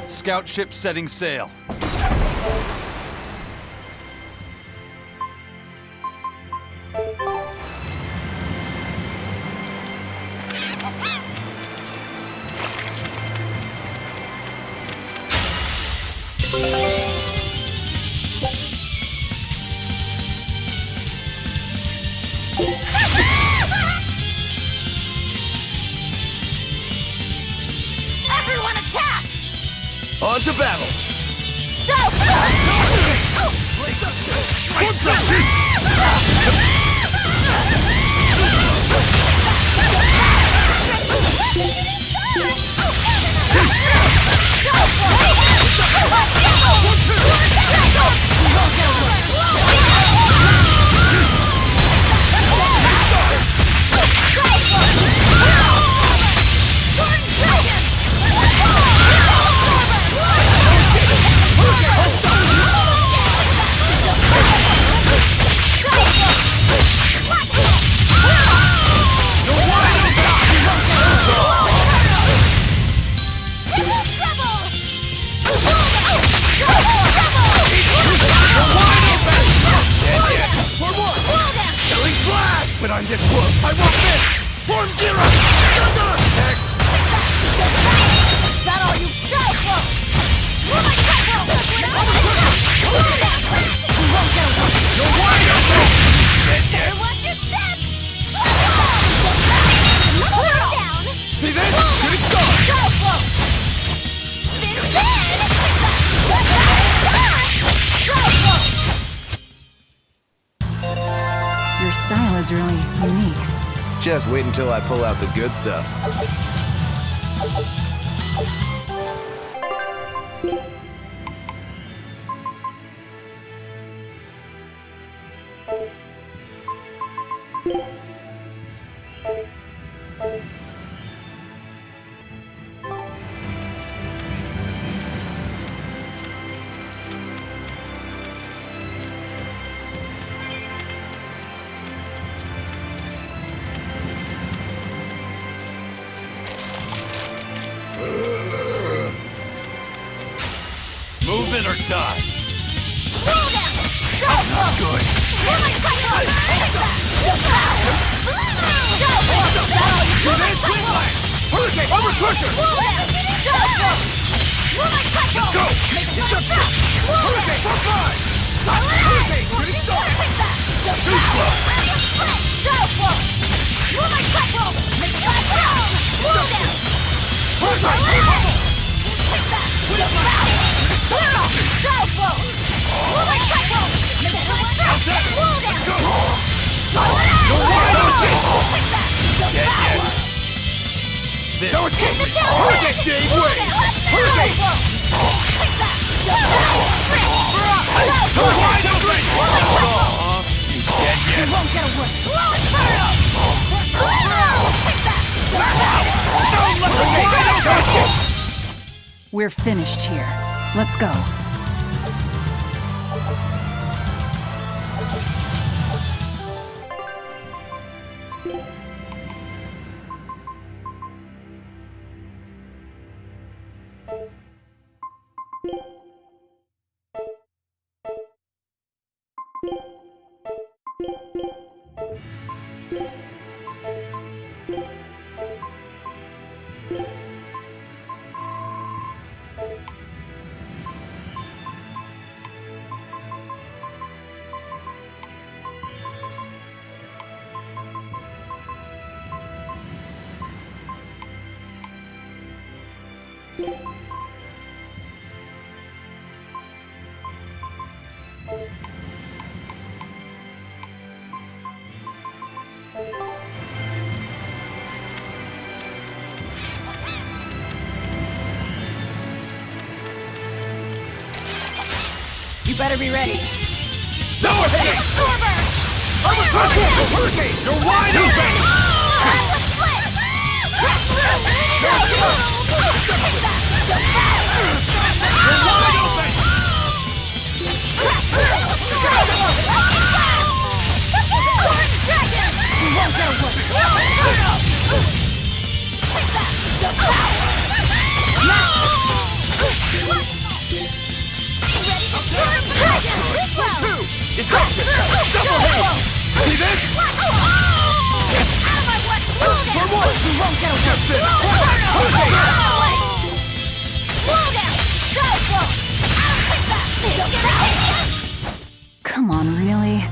Scout ship setting sail. Everyone attack! On to battle! When I'm this close, I won't miss! Form zero! Thunder! Next! Is that all you got? You're wide open! Watch your step! Down! See this? Good start! Spin! Your style is really unique. Just wait until I pull out the good stuff. Movement or die! Roll down! Good! Do this! Swing line! Hurricane! Over crusher! Let's go! Hurricane! For five! Hurricane! Good start! Too slow! No escape! Hurricane gave way! Hurricane! Wide open! You dead yet? Won't get away! We're finished here. Let's go. You better be ready. No escape! Over crusher! Hurricane! You're wide open! You're wide open! Dragon! this! Slow down! Try slow! I'll take that! Don't get out! Come on, really?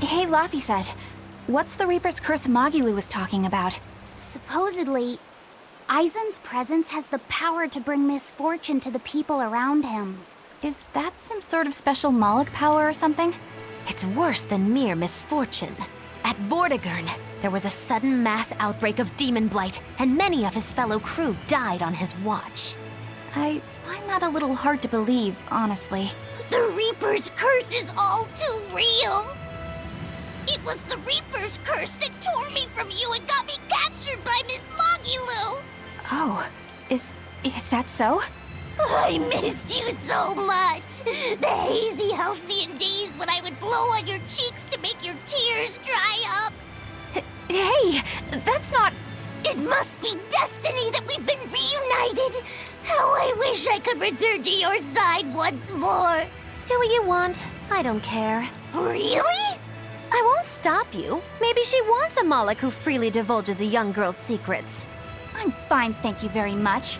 Hey, Laphicet, what's the Reaper's Curse Magilu was talking about? Supposedly, Aizen's presence has the power to bring misfortune to the people around him. Is that some sort of special Moloch power or something? It's worse than mere misfortune. At Vortigern, there was a sudden mass outbreak of demon blight, and many of his fellow crew died on his watch. I find that a little hard to believe, honestly. The Reaper's curse is all too real. It was the Reaper's curse that tore me from you and got me captured by Miss Magilu. Oh, is that so? I missed you so much. The hazy halcyon days when I would blow on your cheeks to make your tears dry up. Hey, that's not... It must be destiny that we've been reunited. How I wish I could return to your side once more. Do what you want. I don't care. Really? I won't stop you. Maybe she wants a Moloch who freely divulges a young girl's secrets. I'm fine, thank you very much.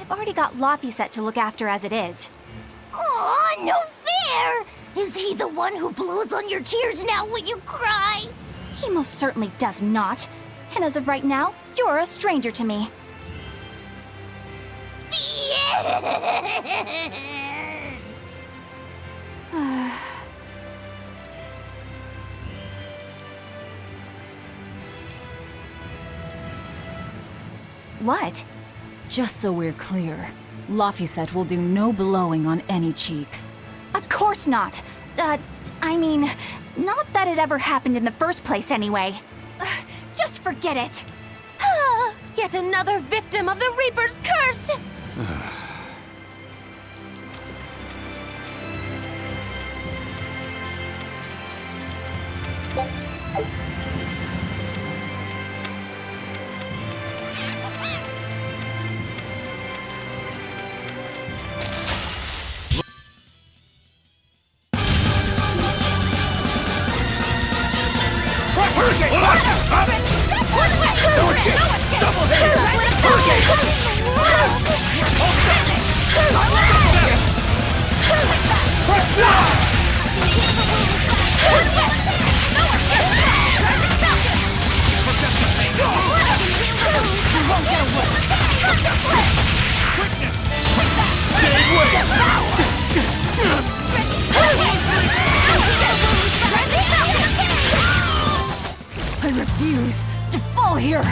I've already got Laphicet to look after as it is. Aw, no fair! Is he the one who blows on your tears now when you cry? He most certainly does not. And as of right now, you're a stranger to me. What? Just so we're clear, Laphicet will do no blowing on any cheeks. Of course not. I mean, not that it ever happened in the first place anyway. Just forget it. Yet another victim of the Reaper's curse! I refuse to fall here!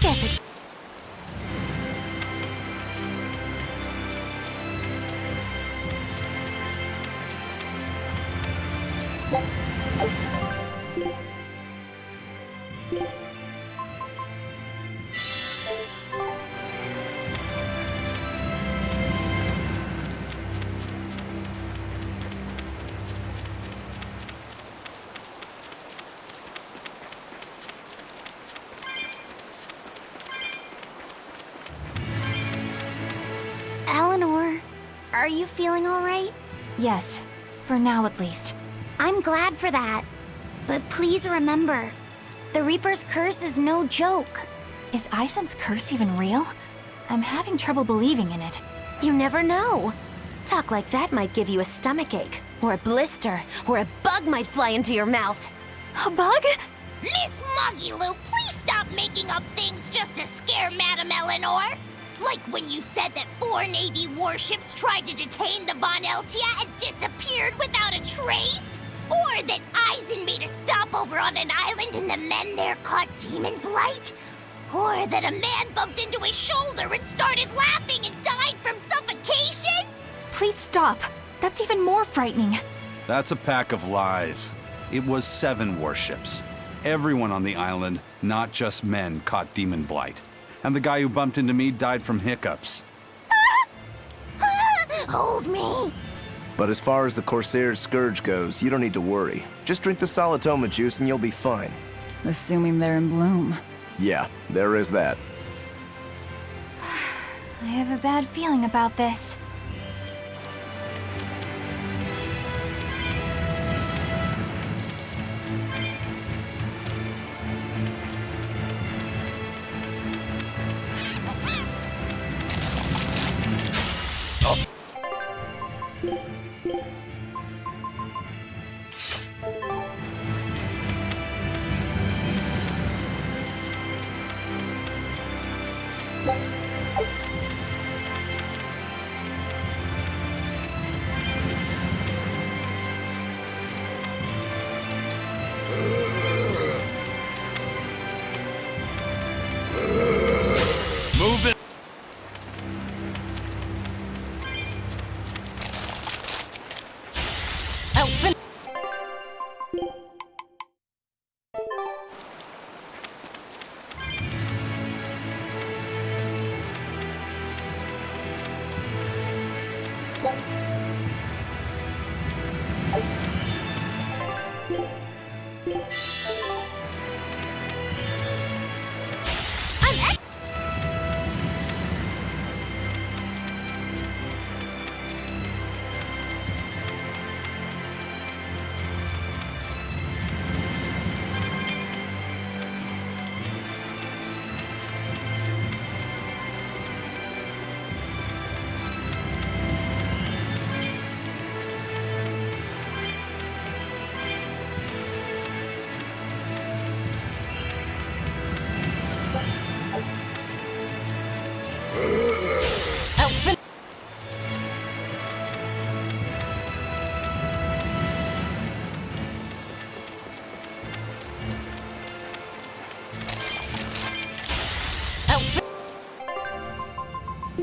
Guess it's Eleanor, are you feeling all right? Yes, for now at least. I'm glad for that. But please remember, the Reaper's curse is no joke. Is Isen's curse even real? I'm having trouble believing in it. You never know. Talk like that might give you a stomachache, or a blister, or a bug might fly into your mouth. A bug? Miss Muggyloo, please stop making up things just to scare Madame Eleanor. Like when you said that 4 Navy warships tried to detain the Von Eltia and disappeared without a trace? Or that Eisen made a stopover on an island and the men there caught demon blight? Or that a man bumped into his shoulder and started laughing and died from suffocation? Please stop. That's even more frightening. That's a pack of lies. It was 7 warships. Everyone on the island, not just men, caught demon blight. And the guy who bumped into me died from hiccups. Hold me. But as far as the Corsair's Scourge goes, you don't need to worry. Just drink the Solitoma juice and you'll be fine. Assuming they're in bloom. Yeah, there is that. I have a bad feeling about this. Move it! Elfin!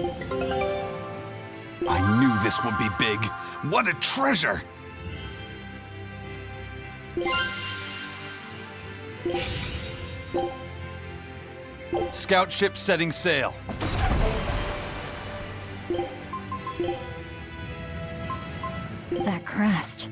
I knew this would be big. What a treasure! Scout ship setting sail. That crest.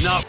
No.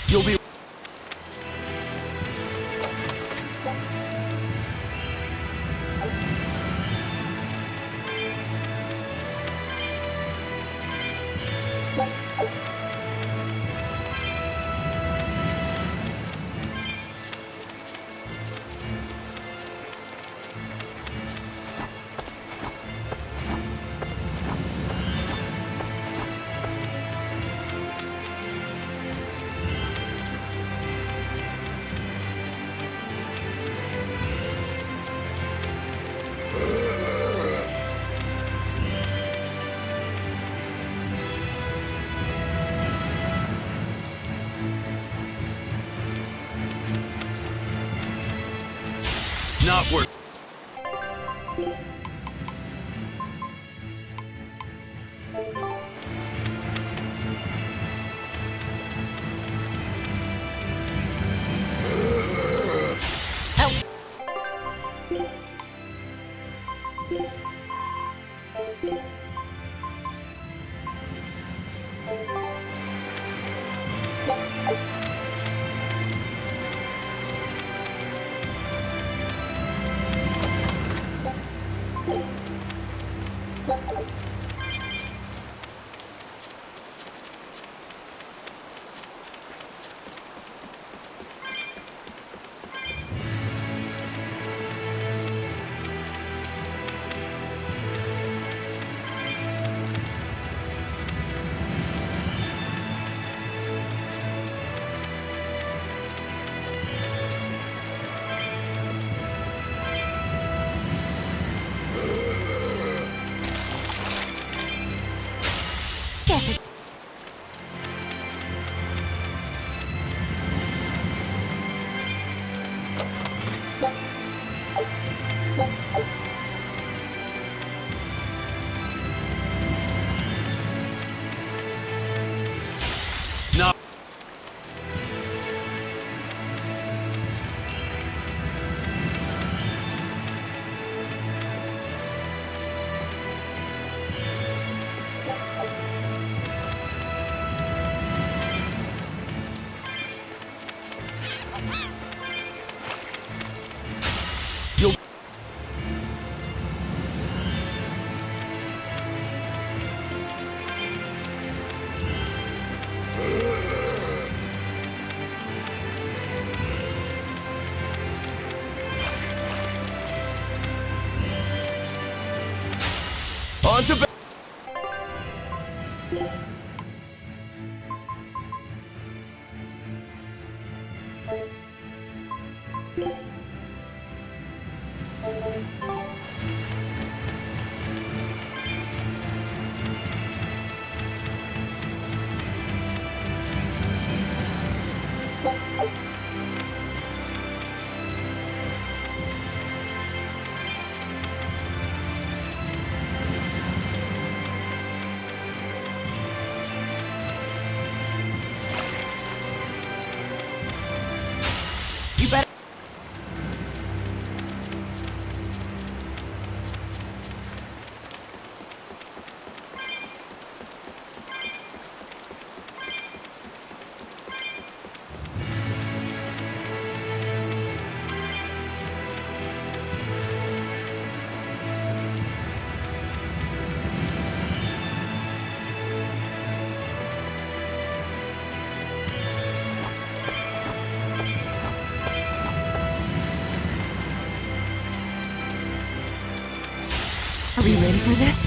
You'll be... Not worth... Guess it. No. ready for this?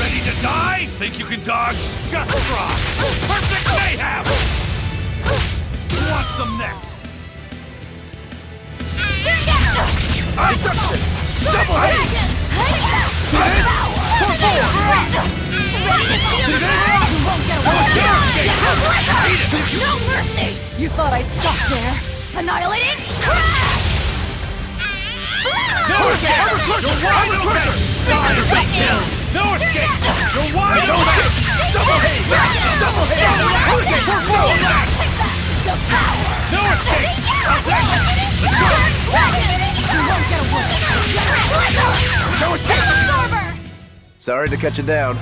Ready to die? Think you can dodge? Just try! Perfect mayhem! Who wants some next? Deception! Double hate! No mercy! You thought I'd stop there? Annihilating? No escape! You're wide open! No escape! You're wide open! Double hate! Double hate! No escape! No escape! Sorry to cut you down.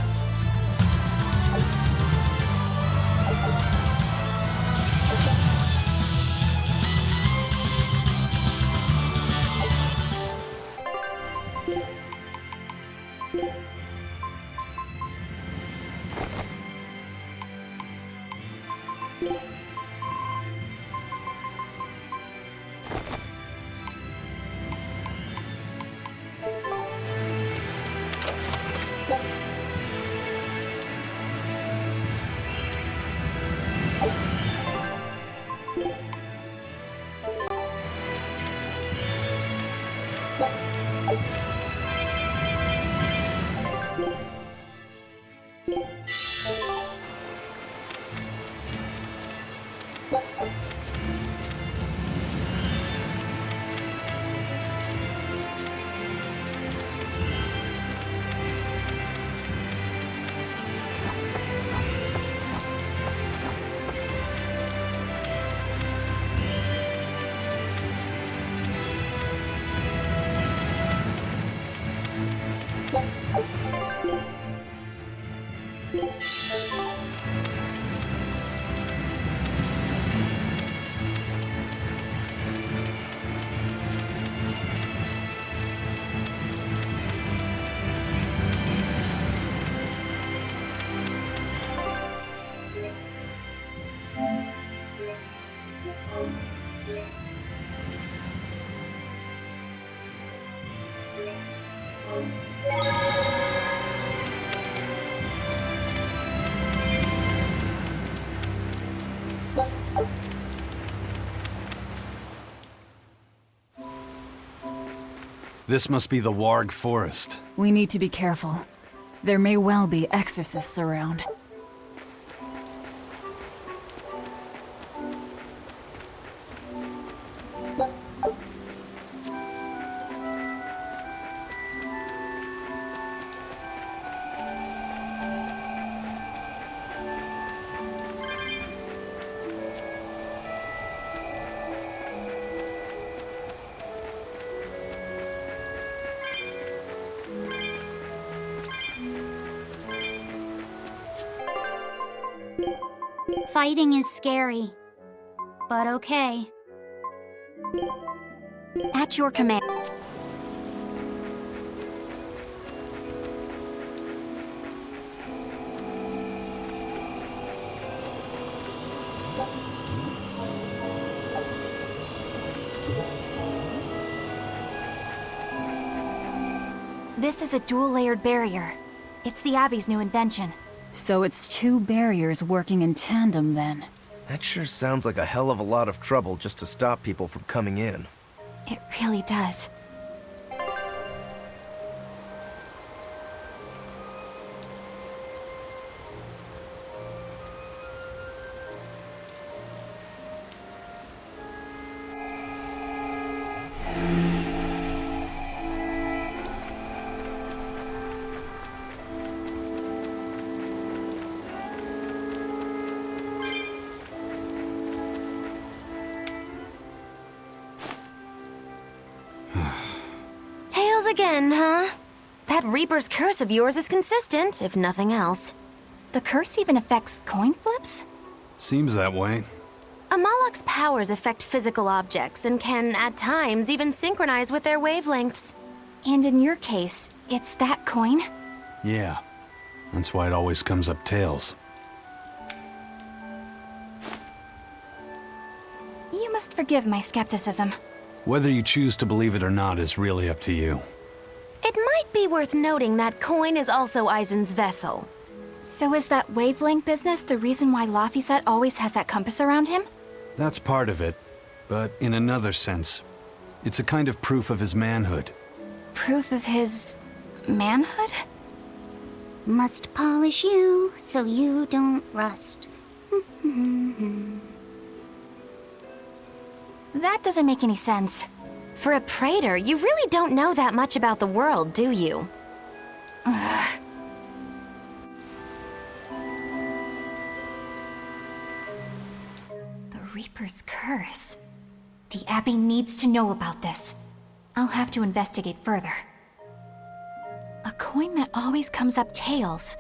This must be the Warg Forest. We need to be careful. There may well be exorcists around. Fighting is scary, but okay. At your command. This is a dual-layered barrier. It's the Abbey's new invention. So it's two barriers working in tandem then. That sure sounds like a hell of a lot of trouble just to stop people from coming in. It really does. Again, huh? That Reaper's curse of yours is consistent, if nothing else. The curse even affects coin flips? Seems that way. Amalok's powers affect physical objects and can, at times, even synchronize with their wavelengths. And in your case, it's that coin? Yeah. That's why it always comes up tails. You must forgive my skepticism. Whether you choose to believe it or not is really up to you. It might be worth noting that coin is also Eisen's vessel. So is that wavelength business the reason why Laphicet always has that compass around him? That's part of it, but in another sense, it's a kind of proof of his manhood. Proof of his manhood? Must polish you so you don't rust. That doesn't make any sense. For a praetor, you really don't know that much about the world, do you? The Reaper's curse. The Abbey needs to know about this. I'll have to investigate further. A coin that always comes up tails.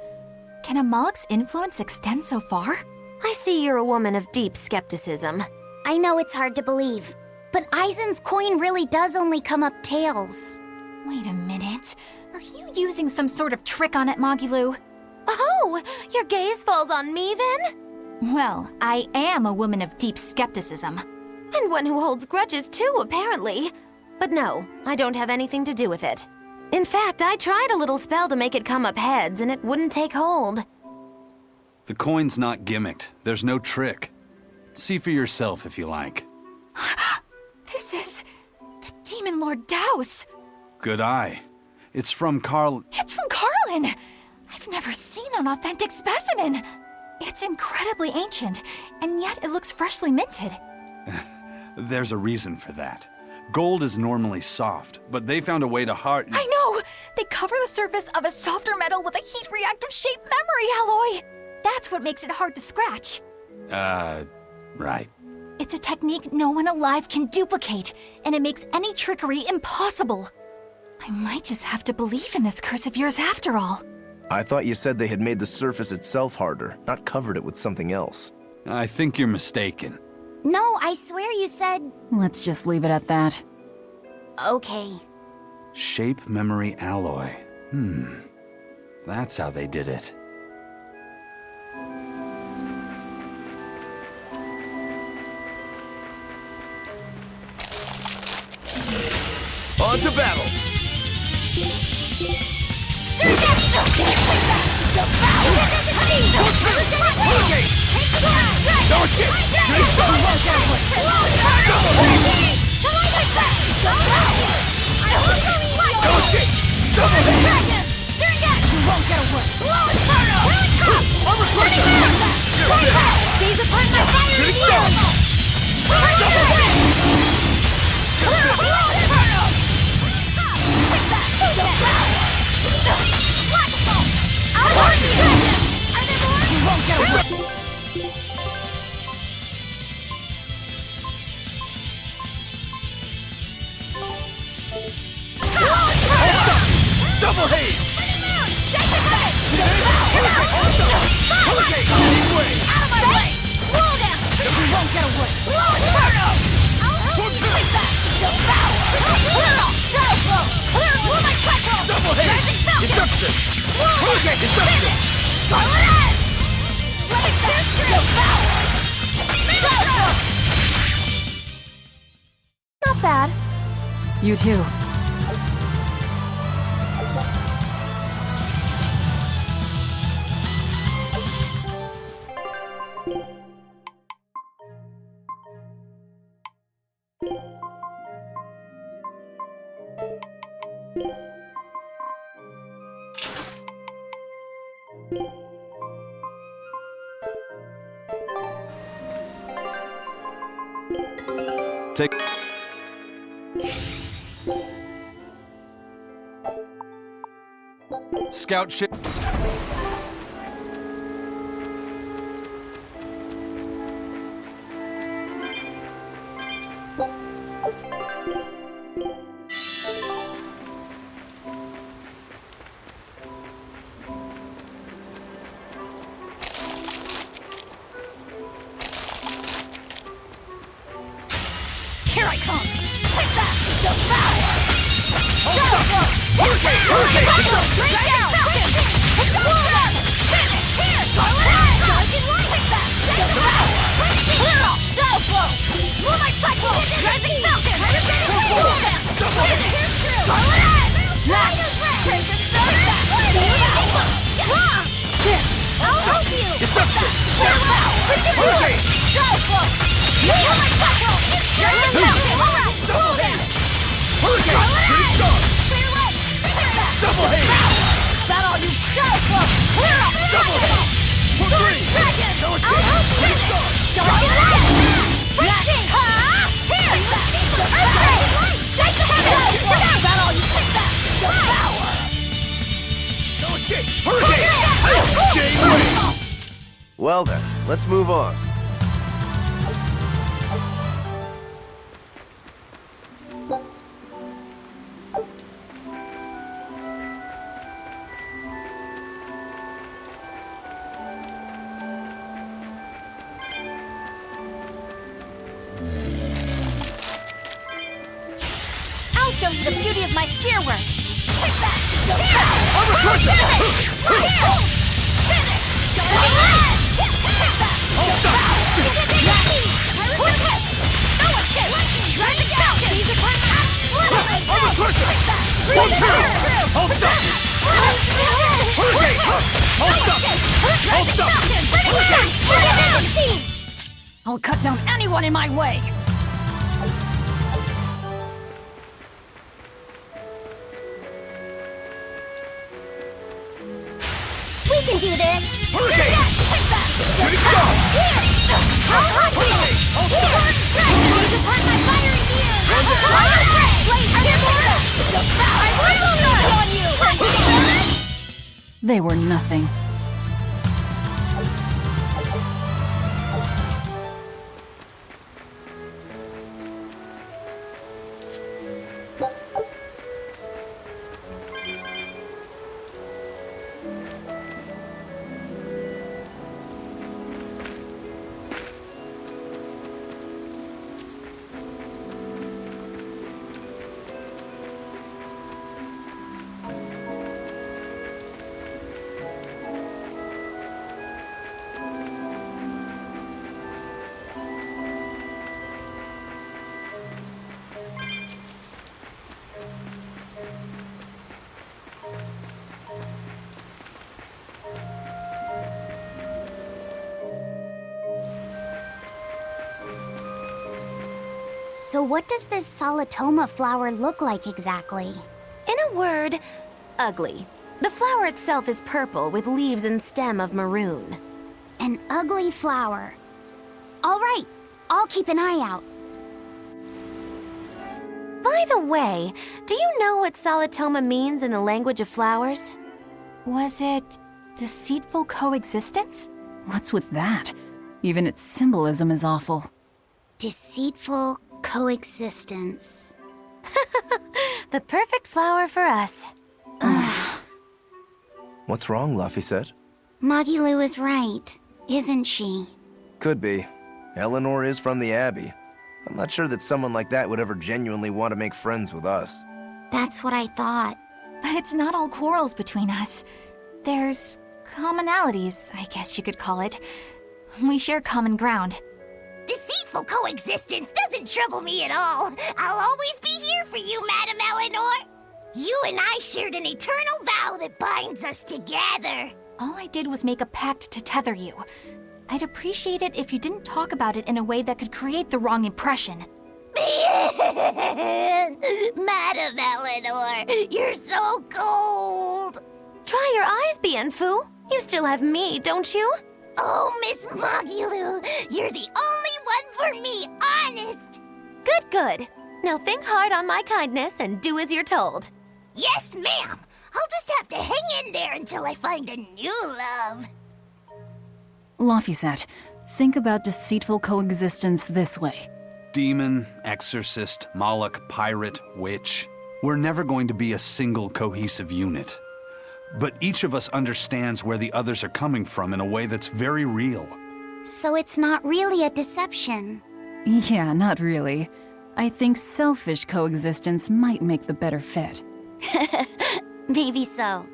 Can Amalok's influence extend so far? I see you're a woman of deep skepticism. I know it's hard to believe, but Eisen's coin really does only come up tails. Wait a minute. Are you using some sort of trick on it, Magilu? Oh, your gaze falls on me then? Well, I am a woman of deep skepticism. And one who holds grudges too, apparently. But no, I don't have anything to do with it. In fact, I tried a little spell to make it come up heads, and it wouldn't take hold. The coin's not gimmicked. There's no trick. See for yourself if you like. This is the Demon Lord Daos. Good eye. It's from Carl. It's from Carlin! I've never seen an authentic specimen. It's incredibly ancient, and yet it looks freshly minted. There's a reason for that. Gold is normally soft, but they found a way to harden. I know! They cover the surface of a softer metal with a heat-reactive shaped memory alloy! That's what makes it hard to scratch. Right. It's a technique no one alive can duplicate, and it makes any trickery impossible. I might just have to believe in this curse of yours after all. I thought you said they had made the surface itself harder, not covered it with something else. I think you're mistaken. No, I swear you said... Let's just leave it at that. Okay. Shape memory alloy. That's how they did it. On to battle! Double haze! Not bad. You too. Take... Scout ship... Well then, let's move on. I'll show you the beauty of my spear work. I'll cut down anyone in my way! We can do this! They were nothing. So what does this Solitoma flower look like exactly? In a word, ugly. The flower itself is purple with leaves and stem of maroon. An ugly flower. All right, I'll keep an eye out. By the way, do you know what Solitoma means in the language of flowers? Was it deceitful coexistence? What's with that? Even its symbolism is awful. Deceitful coexistence. The perfect flower for us. What's wrong, Laphicet? Magilu is right, isn't she? Could be. Eleanor is from the Abbey. I'm not sure that someone like that would ever genuinely want to make friends with us. That's what I thought. But it's not all quarrels between us. There's commonalities, I guess you could call it. We share common ground. Deceitful coexistence doesn't trouble me at all. I'll always be here for you, Madam Eleanor. You and I shared an eternal vow that binds us together. All I did was make a pact to tether you. I'd appreciate it if you didn't talk about it in a way that could create the wrong impression. Madam Eleanor, you're so cold. Try your eyes, Bienfu. You still have me, don't you? Oh, Miss Magilu, you're the only one for me, honest. Good, good. Now think hard on my kindness and do as you're told. Yes, ma'am. I'll just have to hang in there until I find a new love. Laphicet, think about deceitful coexistence this way. Demon, exorcist, Moloch, pirate, witch. We're never going to be a single cohesive unit. But each of us understands where the others are coming from in a way that's very real. So it's not really a deception. Yeah, not really. I think selfish coexistence might make the better fit. Maybe so.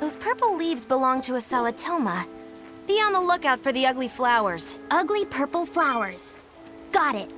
Those purple leaves belong to a salatoma. Be on the lookout for the ugly flowers. Ugly purple flowers. Got it.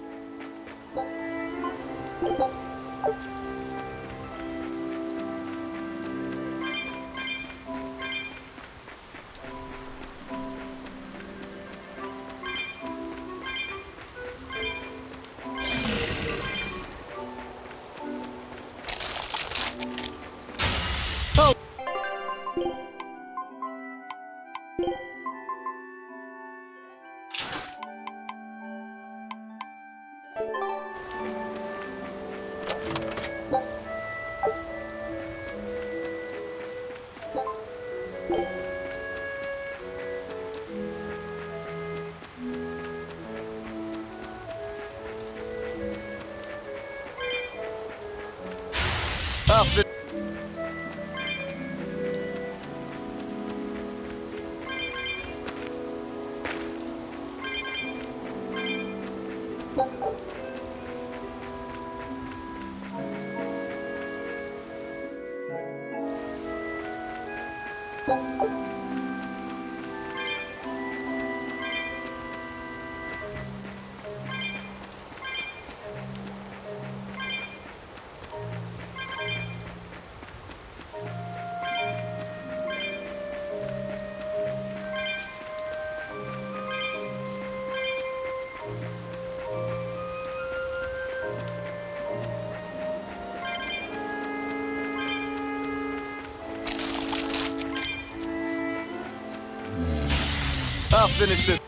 I'll finish this.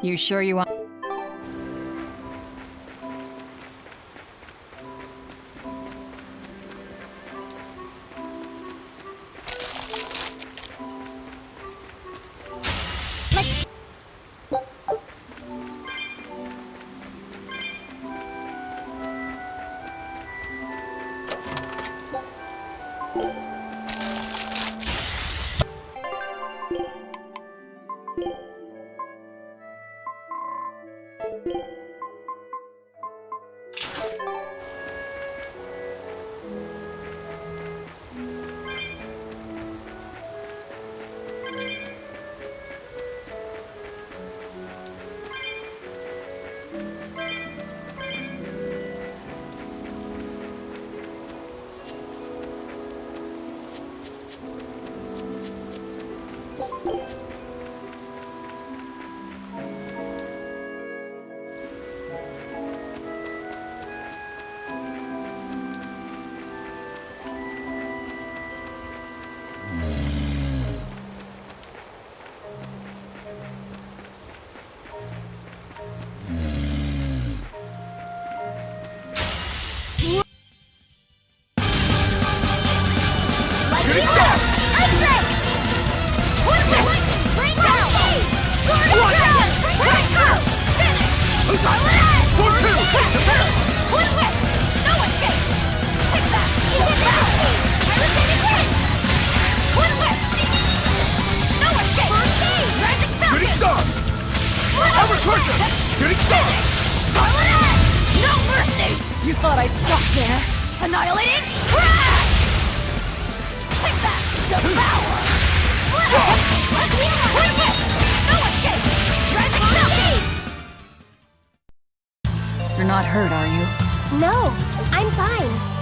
You sure you want? pressure! Shooting star! Scarlet Edge! No mercy! You thought I'd stop there? Annihilating crash! Take that! Devour! Bring it! No escape! Driving speed! You're not hurt, are you? No, I'm fine.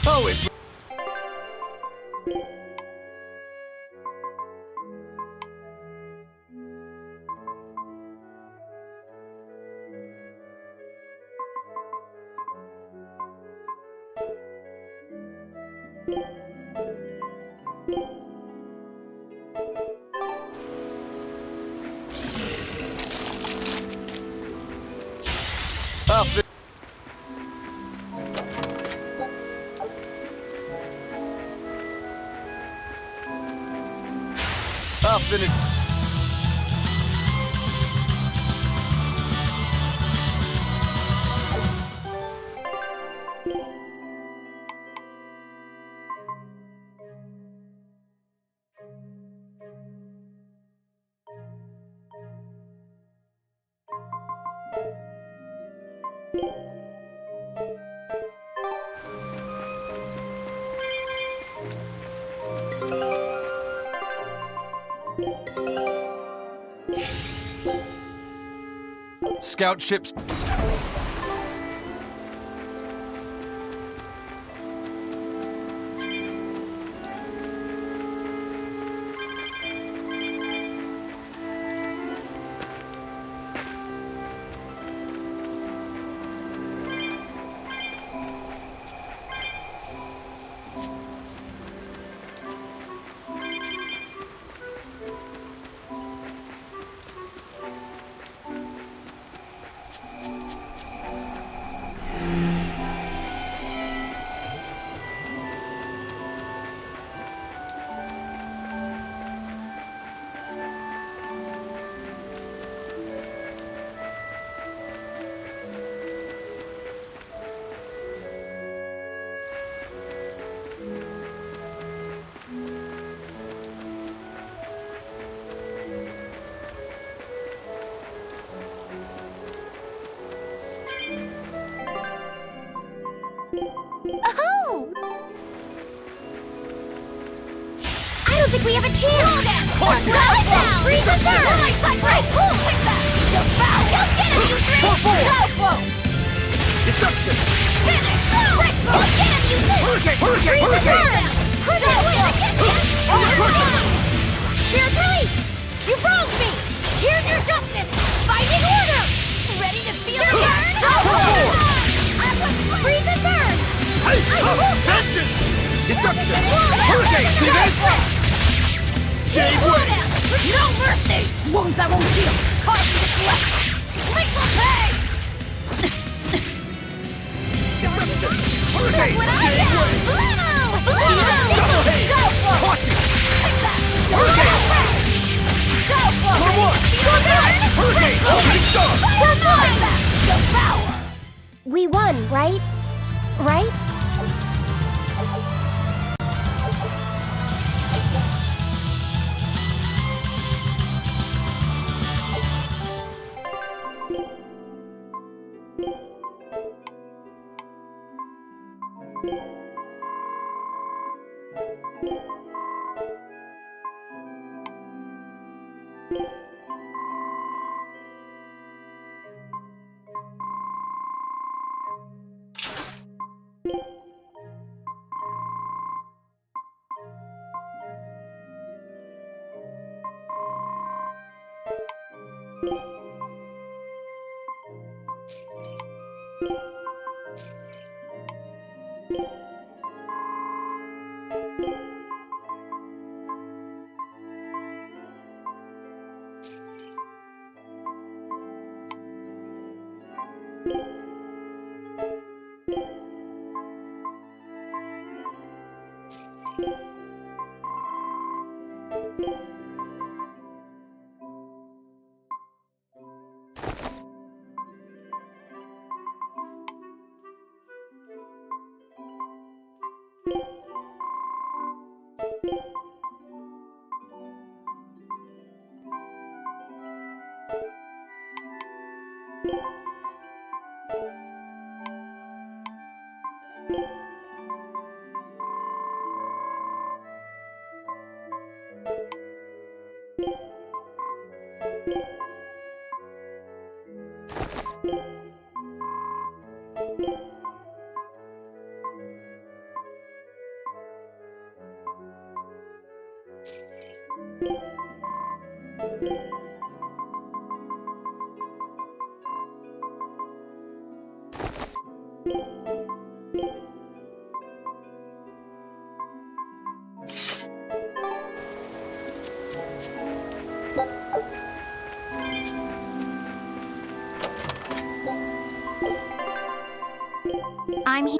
Oh, it's... I'll finish. Scout ships. Oh! I don't think we have a chance! Watch Right now! Freeze the third! Right side, right! Pull! Take that! Devour! Go get him, you three! Powerful! Deception! Finish! Break through! Get him, you three! Hurricane! Freeze the Hurricane! third! Spirit release! You broke me! Here's your justice! Fighting order! Ready to feel the burn? Freeze the third! Vengeance! Deception! Hurricane! See this? Jade Way! No mercy! Wounds that won't heal! Cause me to collect! Lethal pay! Deception! Hurricane! What I Jade got! Way! Blammo! Double haze! Go for it! Caution! Take that! Hurricane! Go for For it! one! Hurricane! Opening star! For one! Devour! We won, right? right? I'm here.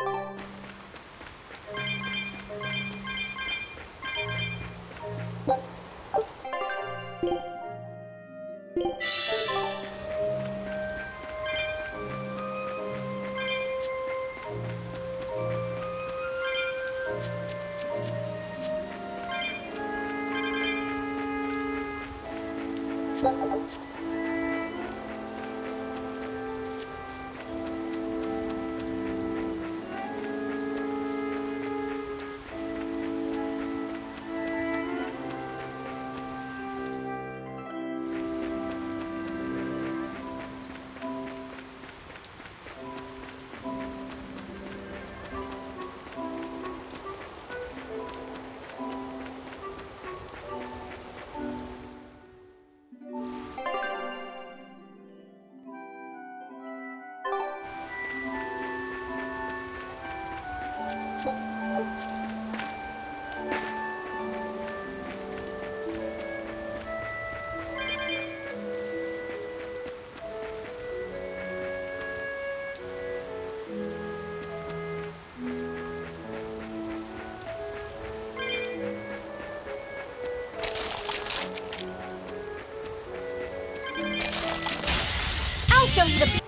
I'll show you the...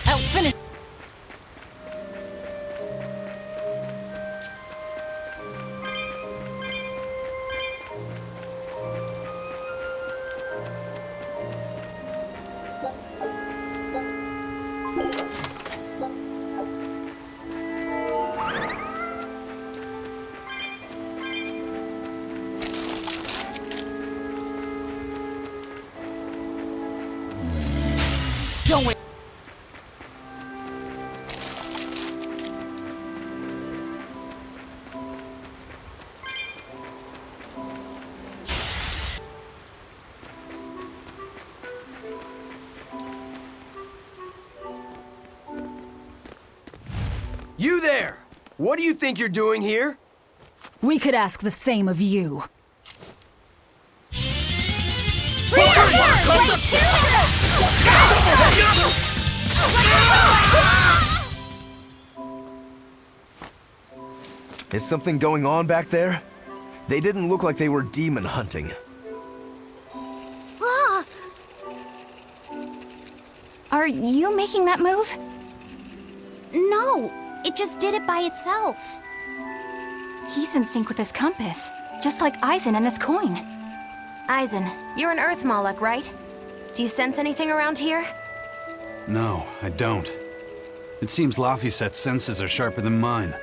I'll finish. Don't wait. You there! What do you think you're doing here? We could ask the same of you. Is something going on back there? They didn't look like they were demon hunting. Are you making that move? No, it just did it by itself. He's in sync with his compass, just like Eisen and his coin. Eisen, you're an Earth Moloch, right? Do you sense anything around here? No, I don't. It seems Laphicet's senses are sharper than mine.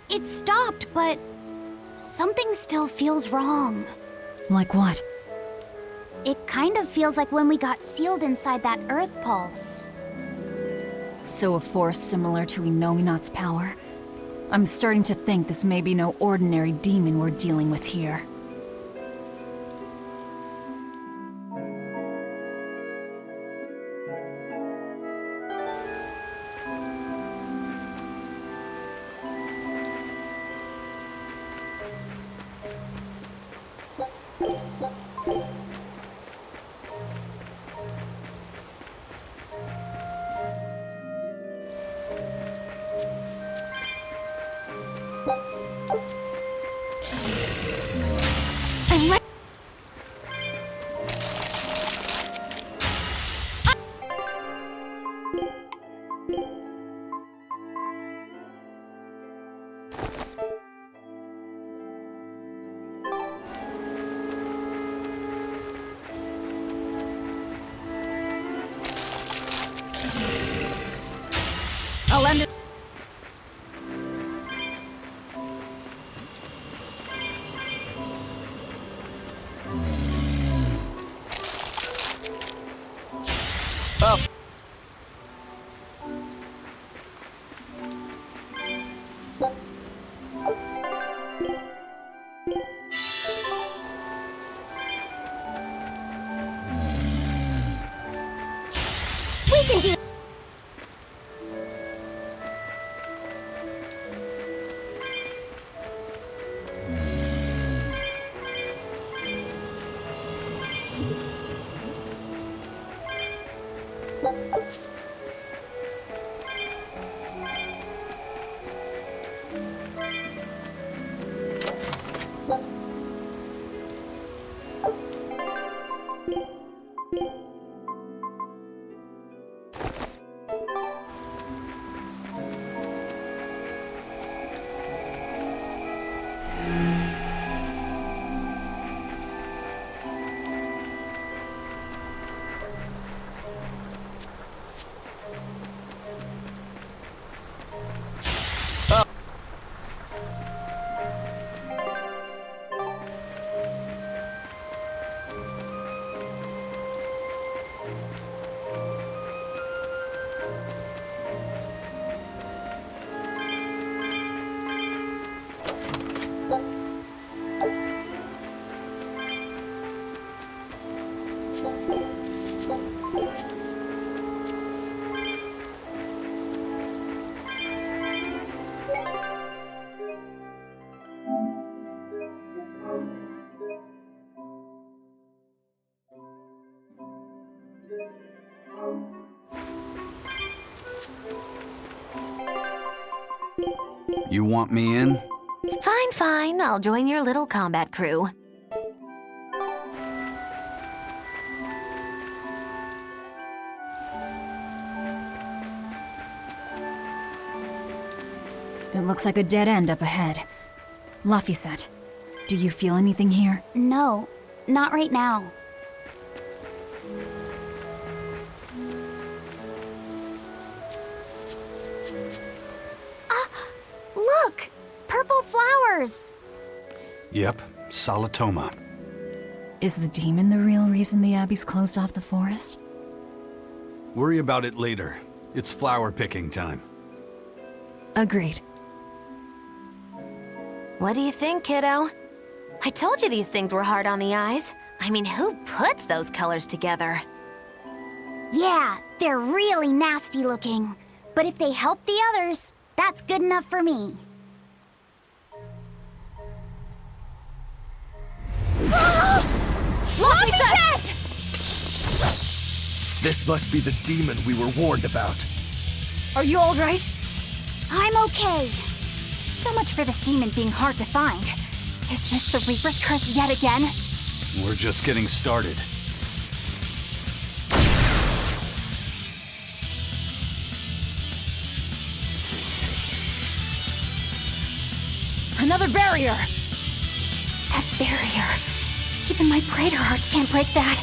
It stopped, but something still feels wrong. Like what? It kind of feels like when we got sealed inside that Earth Pulse. So a force similar to Inominat's power? I'm starting to think this may be no ordinary demon we're dealing with here. I'll end it. Up! We can do. You want me in? Fine, fine. I'll join your little combat crew. It looks like a dead end up ahead. Laphicet, do you feel anything here? No, not right now. Look! Purple flowers! Yep, Salatoma. Is the demon the real reason the Abbey's closed off the forest? Worry about it later. It's flower picking time. Agreed. What do you think, kiddo? I told you these things were hard on the eyes. I mean, who puts those colors together? Yeah, they're really nasty looking. But if they help the others, that's good enough for me. Laphicet! This must be the demon we were warned about. Are you alright? I'm okay. So much for this demon being hard to find. Is this the Reaper's curse yet again? We're just getting started. Another barrier! That barrier. Even my Praetor hearts can't break that.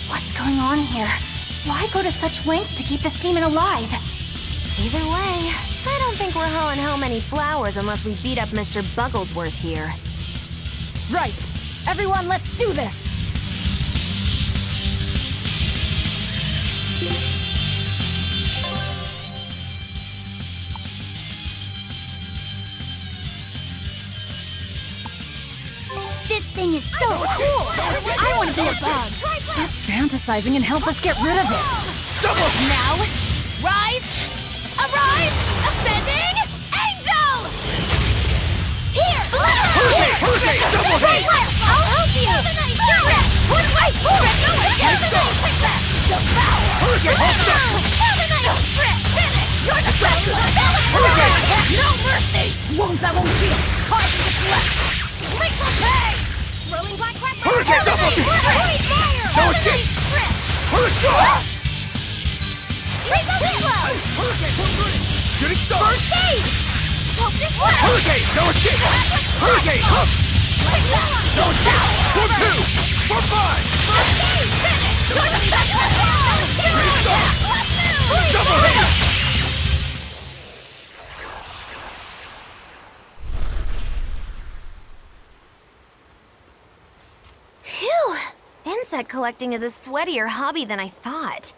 What's going on here? Why go to such lengths to keep this demon alive? Either way, I don't think we're hauling home any flowers unless we beat up Mr. Bugglesworth here. Right! Everyone, let's do this! This thing is so cool! I want to be a bug! Stop fantasizing and help us get rid of it! Now, rise! Arise! Ascending! Angel! Here! Here! Hurricane! Double hit! I'll help you! Hurricane, hold up! You're the best! No mercy! Wounds that won't heal! Cause to collect! Liquid pay! Rolling black crap! Hurricane, double hit! No escape! Hurricane! Shooting star! First aid! Hope this way! Hurricane! No escape! Hurricane! Up! No escape! For 2! For 5! First aid! Finish! You're the best! Shooting star! Double hit! Phew! Insect collecting is a sweatier hobby than I thought.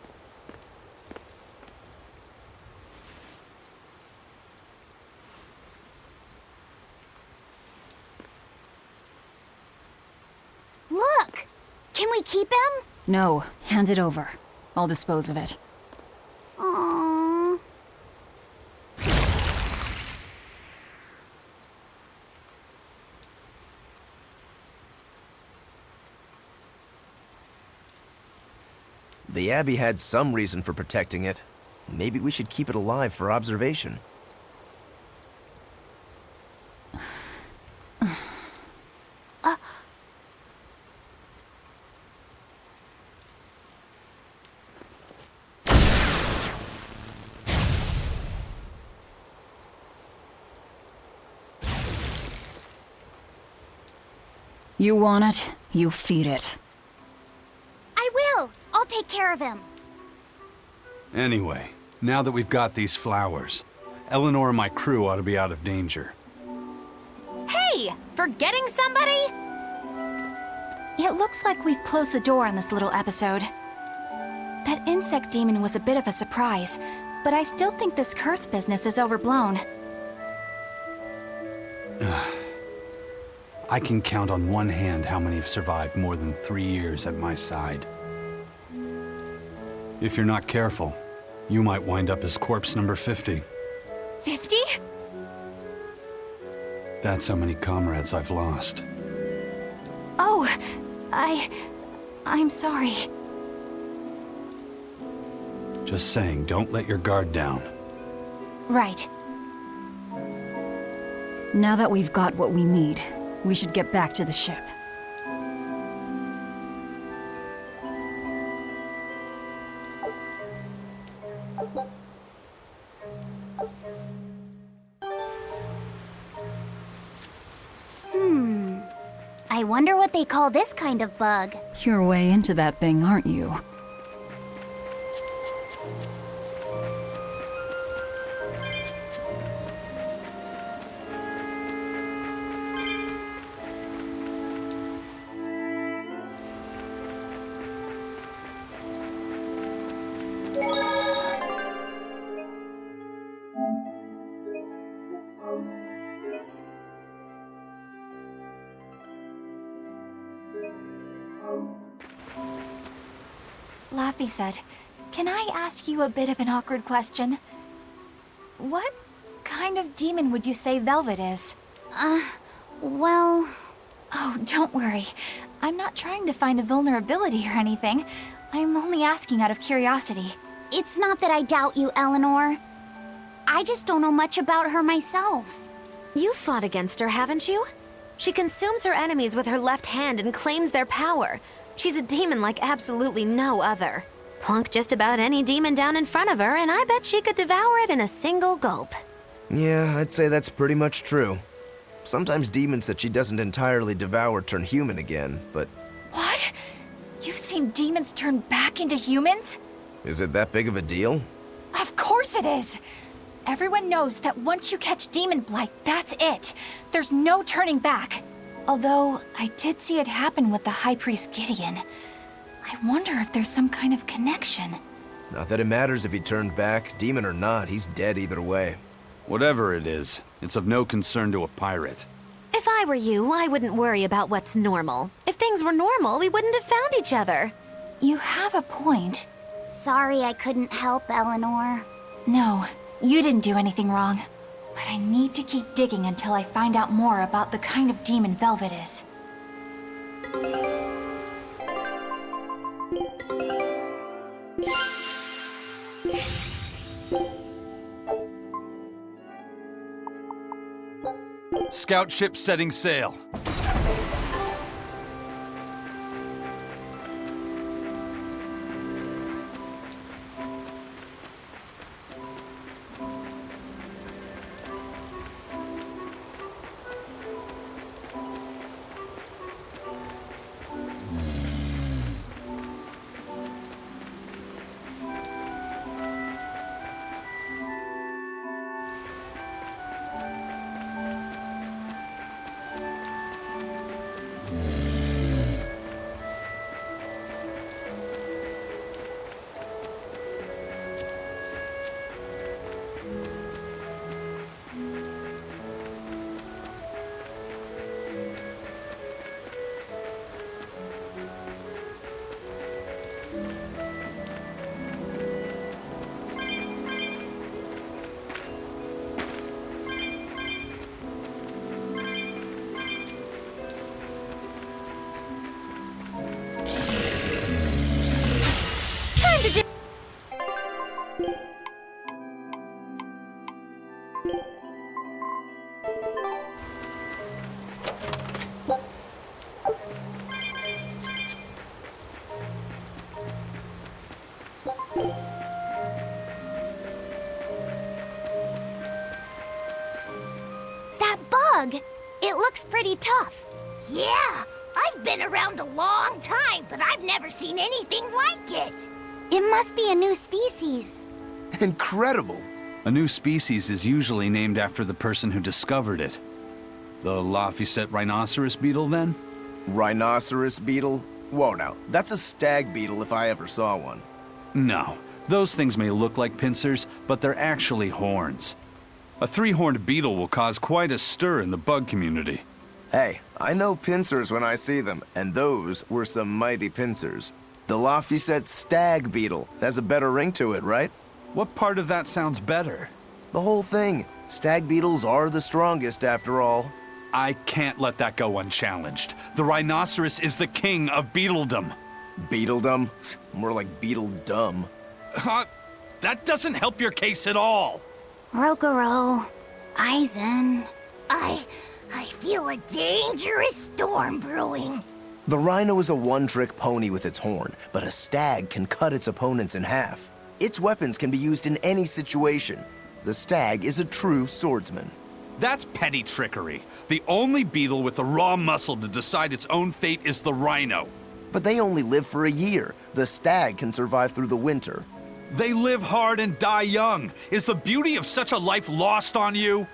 Look! Can we keep him? No, hand it over. I'll dispose of it. Aww. The Abbey had some reason for protecting it. Maybe we should keep it alive for observation. You want it, you feed it. I will! I'll take care of him. Anyway, now that we've got these flowers, Eleanor and my crew ought to be out of danger. Hey! Forgetting somebody? It looks like we've closed the door on this little episode. That insect demon was a bit of a surprise, but I still think this curse business is overblown. I can count on one hand how many have survived more than 3 years at my side. If you're not careful, you might wind up as corpse number 50. 50? That's how many comrades I've lost. Oh, I'm sorry. Just saying, don't let your guard down. Right. Now that we've got what we need, we should get back to the ship. I wonder what they call this kind of bug. You're way into that thing, aren't you? Laphicet, can I ask you a bit of an awkward question? What kind of demon would you say Velvet is? Well... Oh, don't worry. I'm not trying to find a vulnerability or anything. I'm only asking out of curiosity. It's not that I doubt you, Eleanor. I just don't know much about her myself. You've fought against her, haven't you? She consumes her enemies with her left hand and claims their power. She's a demon like absolutely no other. Plunk just about any demon down in front of her, and I bet she could devour it in a single gulp. Yeah, I'd say that's pretty much true. Sometimes demons that she doesn't entirely devour turn human again, but What? You've seen demons turn back into humans? is it that big of a deal? Of course it is! Everyone knows that once you catch Demon Blight, that's it. There's no turning back. Although, I did see it happen with the High Priest Gideon. I wonder if there's some kind of connection. Not that it matters if he turned back, demon or not, he's dead either way. Whatever it is, it's of no concern to a pirate. If I were you, I wouldn't worry about what's normal. If things were normal, we wouldn't have found each other. You have a point. Sorry I couldn't help, Eleanor. No, you didn't do anything wrong. But I need to keep digging until I find out more about the kind of demon Velvet is. Scout ship setting sail. That bug! It looks pretty tough. Yeah, I've been around a long time, but I've never seen anything like it. It must be a new species. Incredible! A new species is usually named after the person who discovered it. The Laphicet rhinoceros beetle, then? Rhinoceros beetle? Whoa now, that's a stag beetle if I ever saw one. No. Those things may look like pincers, but they're actually horns. A three-horned beetle will cause quite a stir in the bug community. Hey, I know pincers when I see them, and those were some mighty pincers. The Laphicet stag beetle has a better ring to it, right? What part of that sounds better? The whole thing. Stag beetles are the strongest after all. I can't let that go unchallenged. The rhinoceros is the king of beetledom. Beetledom? More like beetle dumb. That doesn't help your case at all. Rokuro, Aizen. I feel a dangerous storm brewing. The rhino is a one-trick pony with its horn, but a stag can cut its opponents in half. Its weapons can be used in any situation. The stag is a true swordsman. That's petty trickery. The only beetle with the raw muscle to decide its own fate is the rhino. But they only live for a year. The stag can survive through the winter. They live hard and die young. Is the beauty of such a life lost on you?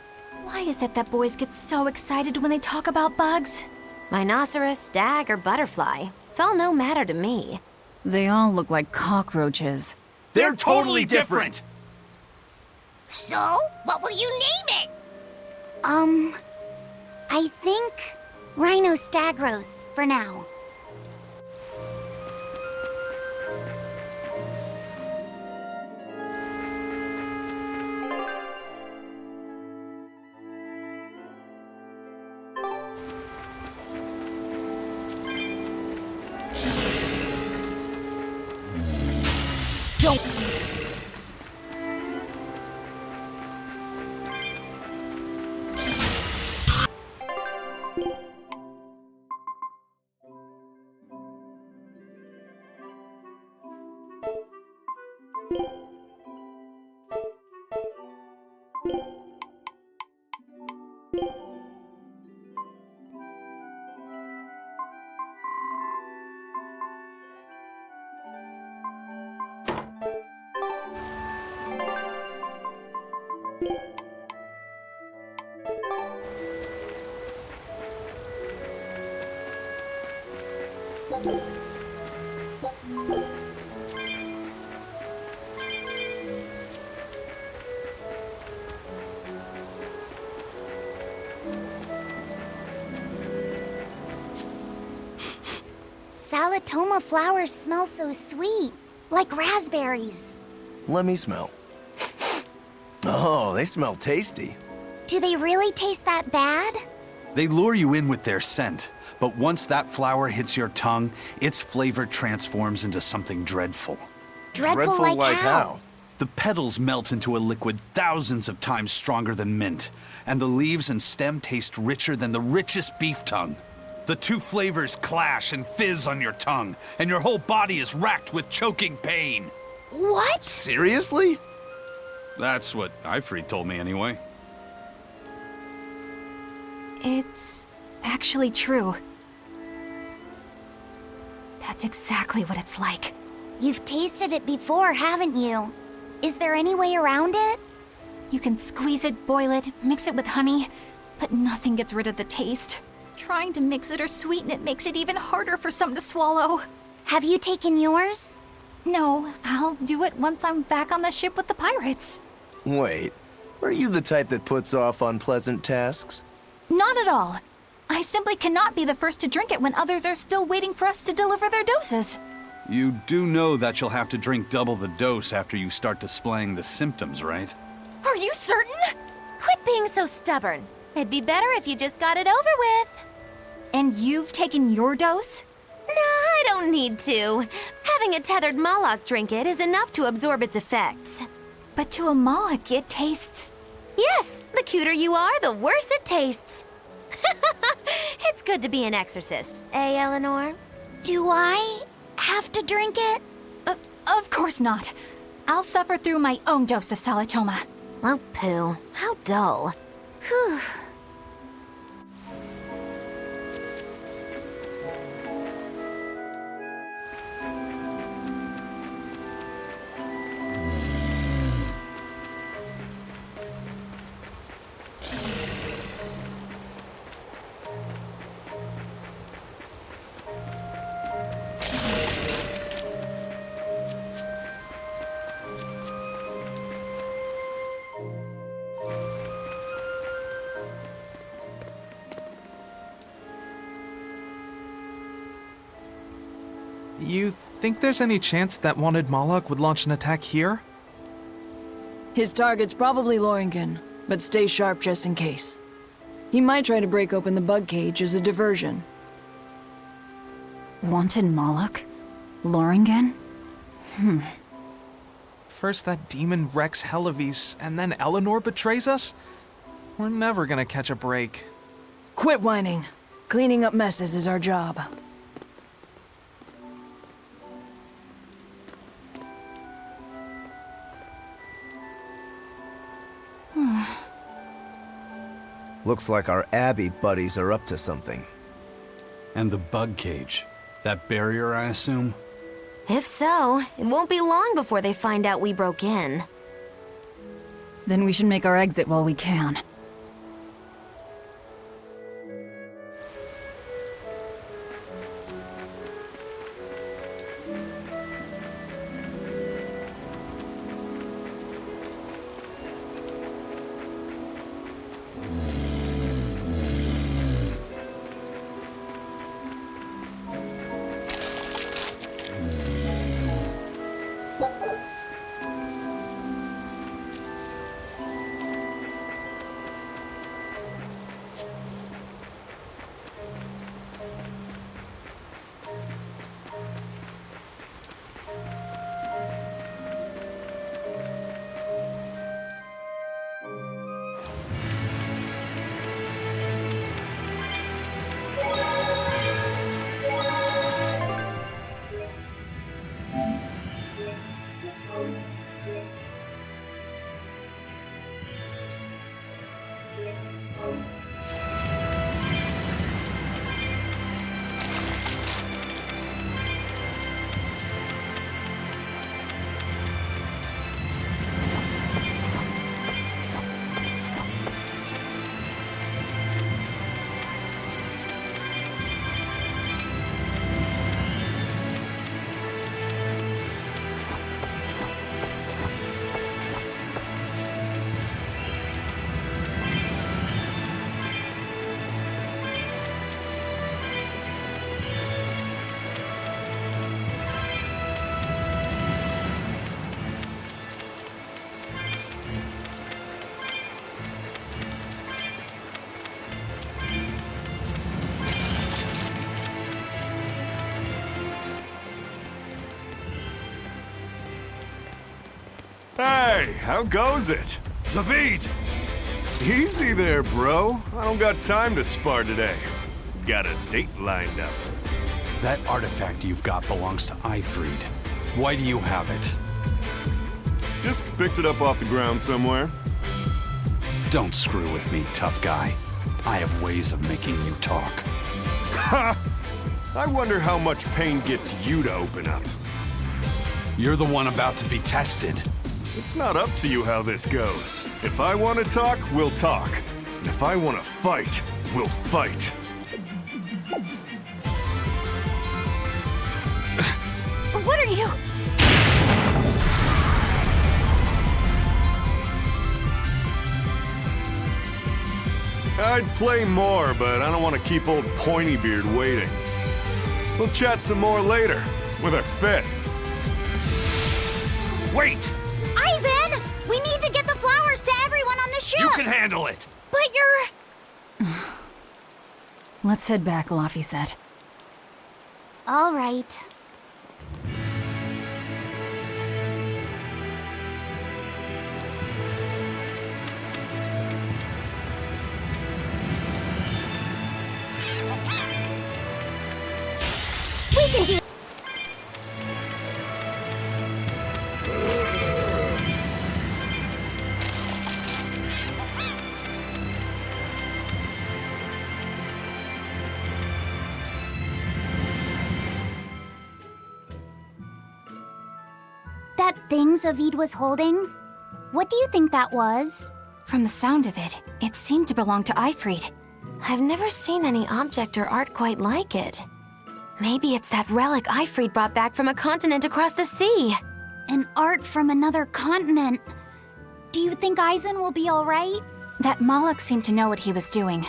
Why is it that boys get so excited when they talk about bugs? Rhinoceros, stag, or butterfly. It's all no matter to me. They all look like cockroaches. They're totally different! So, what will you name it? I think Rhinostagros for now. Salatoma flowers smell so sweet, like raspberries. Let me smell. Oh, they smell tasty. Do they really taste that bad? They lure you in with their scent, but once that flower hits your tongue, its flavor transforms into something dreadful. Dreadful like how? The petals melt into a liquid thousands of times stronger than mint, and the leaves and stem taste richer than the richest beef tongue. The two flavors clash and fizz on your tongue, and your whole body is racked with choking pain. What? Seriously? That's what Ifrit told me anyway. It's actually true. That's exactly what it's like. You've tasted it before, haven't you? Is there any way around it? You can squeeze it, boil it, mix it with honey, but nothing gets rid of the taste. Trying to mix it or sweeten it makes it even harder for some to swallow. Have you taken yours? No, I'll do it once I'm back on the ship with the pirates. Wait, are you the type that puts off unpleasant tasks? Not at all. I simply cannot be the first to drink it when others are still waiting for us to deliver their doses. You do know that you'll have to drink double the dose after you start displaying the symptoms, right? Are you certain? Quit being so stubborn. It'd be better if you just got it over with. And you've taken your dose? Nah, I don't need to. Having a tethered Moloch drink it is enough to absorb its effects. But to a Moloch, it tastes... Yes, the cuter you are, the worse it tastes. It's good to be an exorcist, eh, Eleanor? Do I have to drink it? Of course not. I'll suffer through my own dose of Salatoma. Oh, pooh. How dull. Whew. You think there's any chance that wanted Moloch would launch an attack here? His target's probably Loringen, but stay sharp just in case. He might try to break open the bug cage as a diversion. Wanted Moloch? Loringen? First that demon Rex Helavis, and then Eleanor betrays us? We're never gonna catch a break. Quit whining. Cleaning up messes is our job. Looks like our Abbey buddies are up to something. And the bug cage. That barrier, I assume? If so, it won't be long before they find out we broke in. Then we should make our exit while we can. Hey, how goes it? Zavid! Easy there, bro. I don't got time to spar today. Got a date lined up. That artifact you've got belongs to Ifried. Why do you have it? Just picked it up off the ground somewhere. Don't screw with me, tough guy. I have ways of making you talk. Ha! I wonder how much pain gets you to open up. You're the one about to be tested. It's not up to you how this goes. If I want to talk, we'll talk. And if I want to fight, we'll fight. What are you? I'd play more, but I don't want to keep old Pointybeard waiting. We'll chat some more later, with our fists. Wait! Aizen! We need to get the flowers to everyone on the ship! You can handle it! But you're... Let's head back, Laffy said. All right. We can do... That thing Zavid was holding? What do you think that was? From the sound of it, it seemed to belong to Ifried. I've never seen any object or art quite like it. Maybe it's that relic Ifried brought back from a continent across the sea. An art from another continent. Do you think Aizen will be all right? That Moloch seemed to know what he was doing.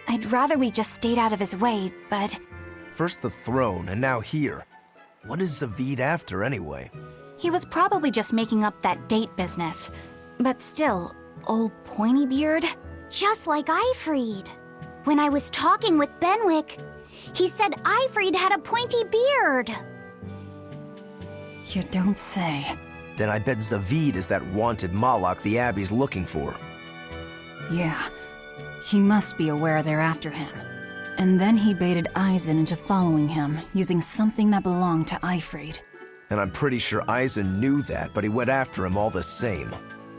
I'd rather we just stayed out of his way, but First the throne, and now here. What is Zavid after, anyway? he was probably just making up that date business. But still, old Pointybeard? Just like Ifried. When I was talking with Benwick, he said Ifried had a pointy beard. You don't say. Then I bet Zavid is that wanted Moloch the Abbey's looking for. Yeah, he must be aware they're after him. And then he baited Aizen into following him, using something that belonged to Ifried. And I'm pretty sure Aizen knew that, but he went after him all the same.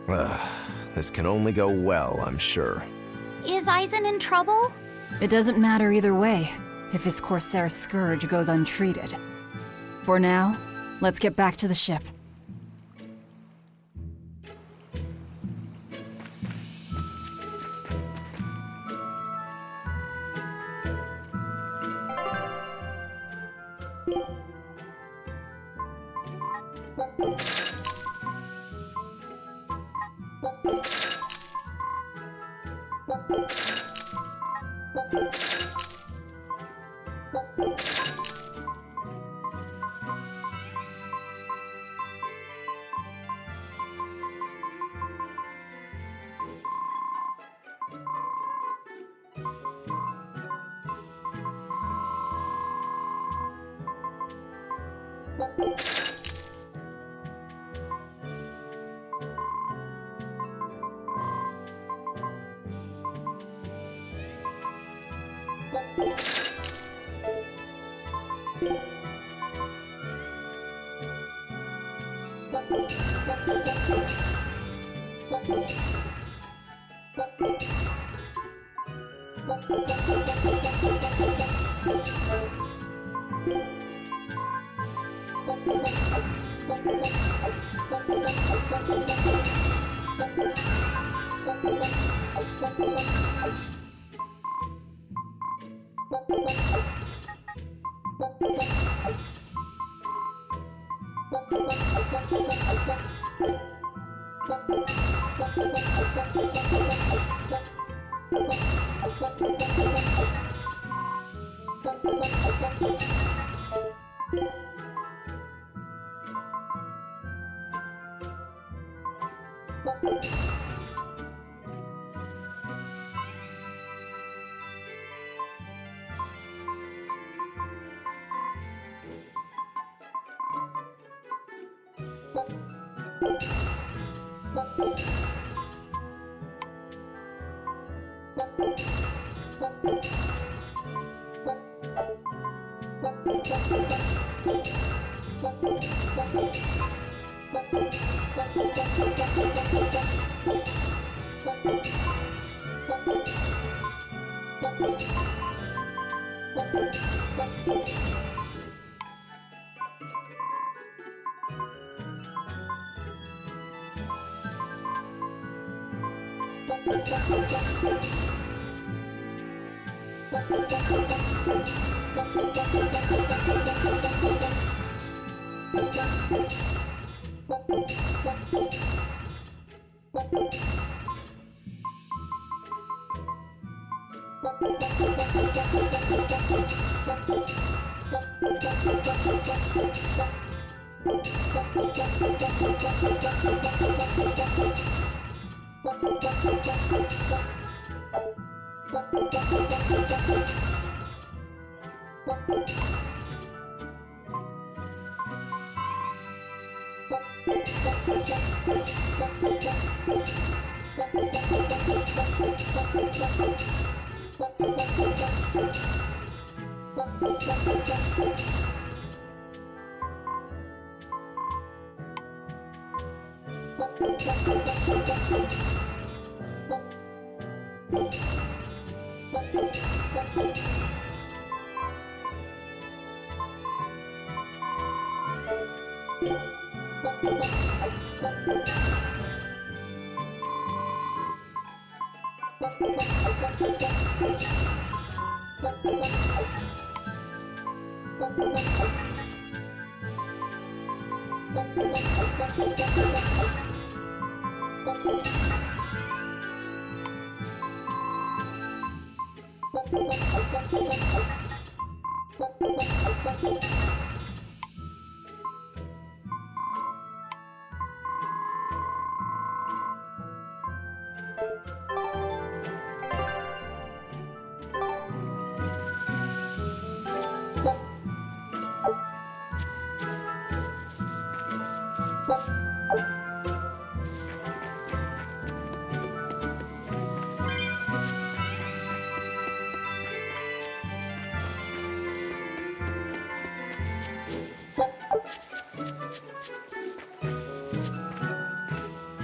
Ugh, this can only go well, I'm sure. Is Aizen in trouble? It doesn't matter either way, if his Corsair scourge goes untreated. For now, let's get back to the ship.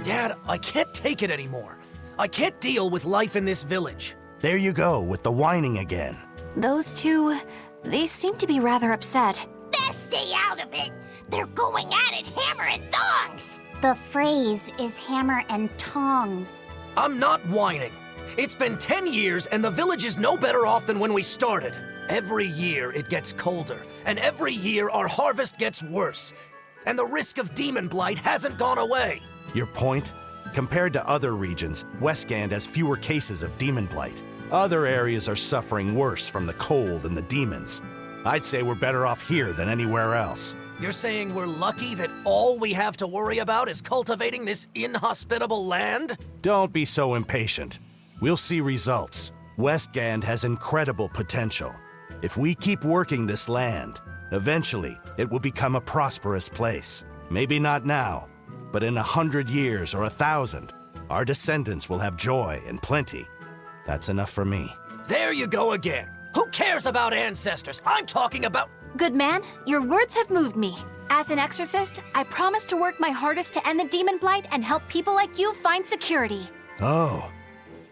Dad, I can't take it anymore. I can't deal with life in this village. There you go, with the whining again. Those two, they seem to be rather upset. Best stay out of it. They're going at it hammer and thongs. The phrase is hammer and tongs. I'm not whining. It's been 10 years and the village is no better off than when we started. Every year it gets colder, and every year our harvest gets worse. And the risk of demon blight hasn't gone away. Your point? Compared to other regions, Westgand has fewer cases of demon blight. Other areas are suffering worse from the cold and the demons. I'd say we're better off here than anywhere else. You're saying we're lucky that all we have to worry about is cultivating this inhospitable land? Don't be so impatient. We'll see results. Westgand has incredible potential. If we keep working this land, eventually it will become a prosperous place. Maybe not now, but in 100 years or 1,000, our descendants will have joy and plenty. That's enough for me. There you go again. Who cares about ancestors? I'm talking about... Good man, your words have moved me. As an exorcist, I promise to work my hardest to end the demon blight and help people like you find security. Oh,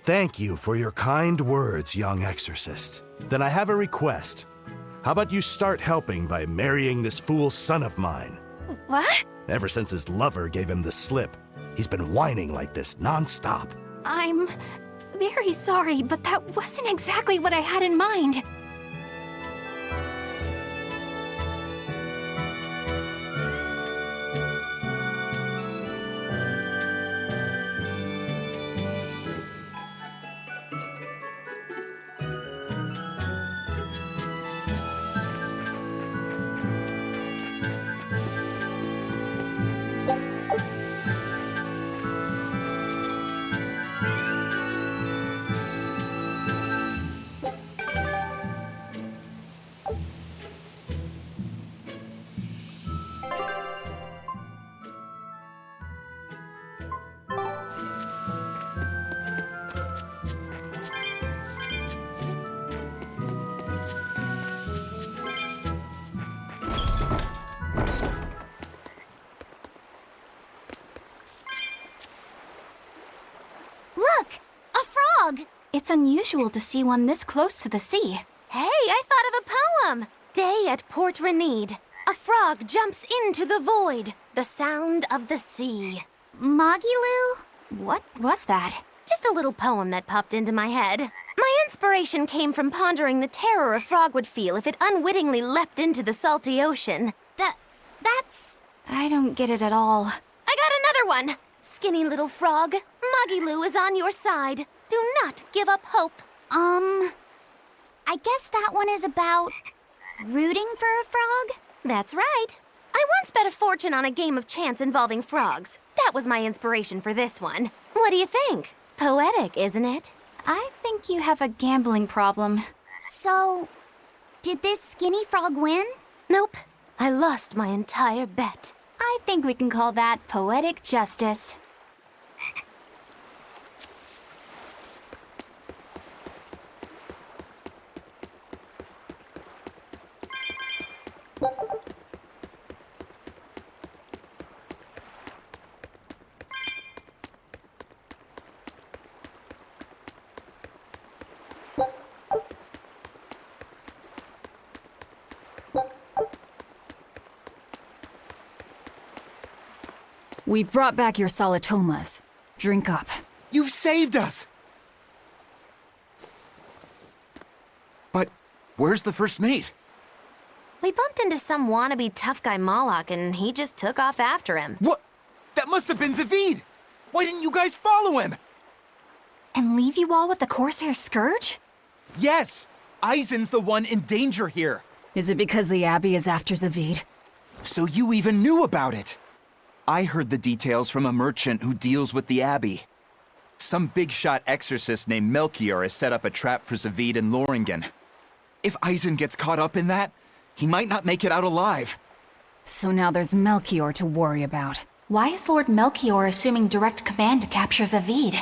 thank you for your kind words, young exorcist. Then I have a request. How about you start helping by marrying this fool's son of mine? What? Ever since his lover gave him the slip, he's been whining like this nonstop. I'm very sorry, but that wasn't exactly what I had in mind. frog! It's unusual to see one this close to the sea. Hey, I thought of a poem! Day at Port Renede. A frog jumps into the void. The sound of the sea. Moggy What was that? Just a little poem that popped into my head. My inspiration came from pondering the terror a frog would feel if it unwittingly leapt into the salty ocean. That's... I don't get it at all. I got another one! Skinny little frog, Moggy Lou is on your side. Do not give up hope. I guess that one is about rooting for a frog? That's right. I once bet a fortune on a game of chance involving frogs. That was my inspiration for this one. What do you think? Poetic, isn't it? I think you have a gambling problem. So, did this skinny frog win? Nope. I lost my entire bet. I think we can call that poetic justice. We've brought back your solitomas. Drink up. You've saved us! But where's the first mate? We bumped into some wannabe tough guy Moloch and he just took off after him. What? That must have been Zavid! Why didn't you guys follow him? And leave you all with the Corsair Scourge? Yes! Eisen's the one in danger here. Is it because the Abbey is after Zavid? So you even knew about it? I heard the details from a merchant who deals with the Abbey. Some big-shot exorcist named Melchior has set up a trap for Zavid and Loringen. If Eisen gets caught up in that, he might not make it out alive. So now there's Melchior to worry about. Why is Lord Melchior assuming direct command to capture Zavid?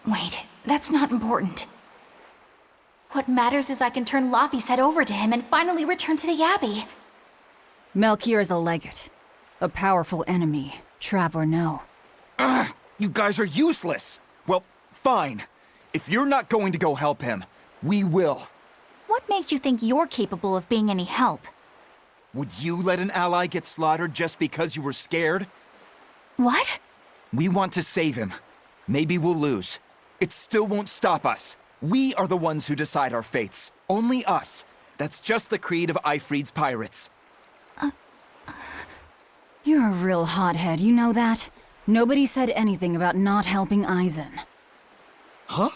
Wait, that's not important. What matters is I can turn Lavi's head over to him and finally return to the Abbey. Melchior is a legate. A powerful enemy, trap or no. Ugh, you guys are useless! Well, fine. If you're not going to go help him, we will. What makes you think you're capable of being any help? Would you let an ally get slaughtered just because you were scared? What? We want to save him. Maybe we'll lose. It still won't stop us. We are the ones who decide our fates. Only us. That's just the creed of Eifried's pirates. You're a real hothead, you know that? Nobody said anything about not helping Eisen. Huh?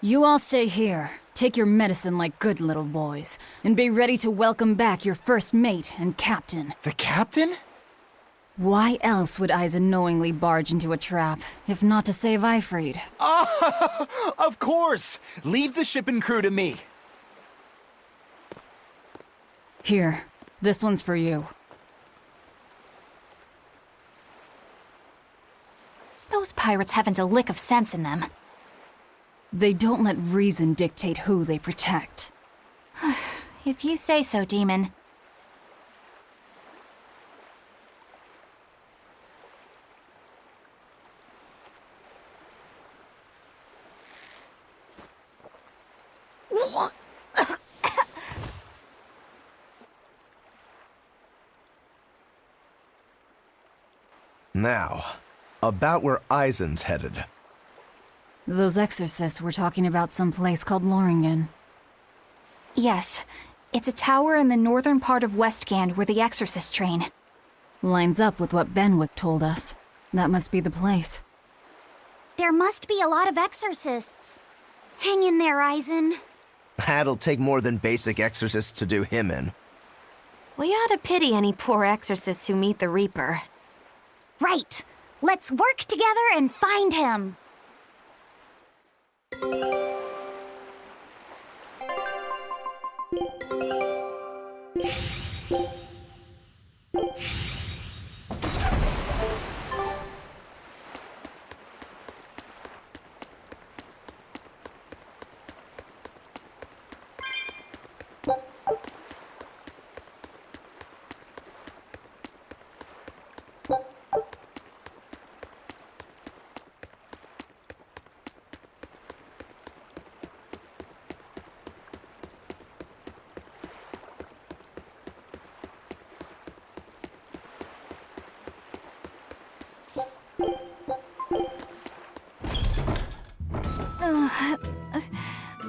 You all stay here, take your medicine like good little boys, and be ready to welcome back your first mate and captain. The captain? Why else would Eisen knowingly barge into a trap, if not to save Eifried? Of course! Leave the ship and crew to me. Here, this one's for you. Those pirates haven't a lick of sense in them. They don't let reason dictate who they protect. If you say so, Demon. Now, about where Eisen's headed. Those exorcists were talking about some place called Loringen. Yes, it's a tower in the northern part of Westgand where the exorcists train. Lines up with what Benwick told us. That must be the place. There must be a lot of exorcists. Hang in there, Eisen. That'll take more than basic exorcists to do him in. We ought to pity any poor exorcists who meet the Reaper. Right. Let's work together and find him.